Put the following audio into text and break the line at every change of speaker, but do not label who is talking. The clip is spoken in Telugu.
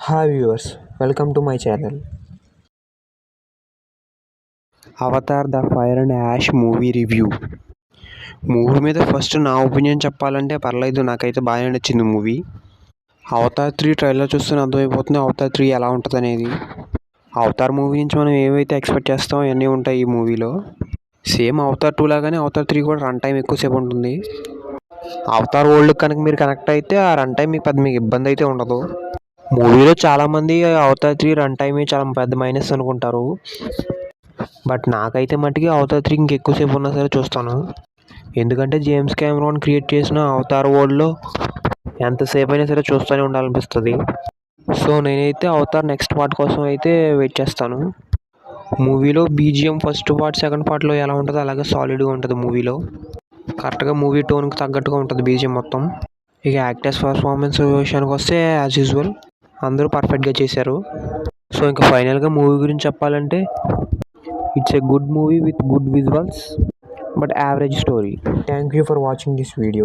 Hi viewers, welcome to my channel. Avatar the Fire and Ash movie review. Movie మీద ఫస్ట్ నా ఒపీనియన్ చెప్పాలంటే పర్లేదు, నాకైతే బాగా నచ్చింది మూవీ. అవతార్ 3 ట్రైలర్ చూస్తూనే అర్థమైపోతుంది అవతార్ 3 ఎలా ఉంటుంది అనేది. అవతార్ మూవీ నుంచి మనం ఏవైతే ఎక్స్పెక్ట్ చేస్తామో అవన్నీ ఉంటాయి ఈ మూవీలో. సేమ్ అవతార్ 2 లాగానే అవతార్ 3 కూడా రన్ టైం ఎక్కువసేపు ఉంటుంది. అవతార్ ఓల్డ్ కనుక మీరు కనెక్ట్ అయితే ఆ రన్ టైం మీకు ఇబ్బంది అయితే ఉండదు. మూవీలో చాలామంది అవతార్ 3 రన్ టైమే చాలా పెద్ద మైనస్ అనుకుంటారు. బట్ నాకైతే మట్టుకి అవతార్ 3 ఇంకెక్కువసేపు ఉన్నా సరే చూస్తాను. ఎందుకంటే జేమ్స్ కెమెరాన్ క్రియేట్ చేసిన అవతార్ వరల్డ్లో ఎంతసేపు అయినా సరే చూస్తూనే ఉండాలనిపిస్తుంది. సో నేనైతే అవతార్ నెక్స్ట్ పార్ట్ కోసం అయితే వెయిట్ చేస్తాను. మూవీలో బీజిఎం ఫస్ట్ పార్ట్ సెకండ్ పార్ట్లో ఎలా ఉంటుందో అలాగే సాలిడ్గా ఉంటుంది మూవీలో. కరెక్ట్గా మూవీ టోన్కి తగ్గట్టుగా ఉంటుంది బీజిఎం మొత్తం. ఇక యాక్టర్స్ పర్ఫార్మెన్స్ విషయానికి వస్తే యాజ్ యూజువల్ అందరూ పర్ఫెక్ట్గా చేశారు. సో ఇంకా ఫైనల్గా మూవీ గురించి చెప్పాలంటే it's a good movie with good visuals but average story. Thank you for watching this video.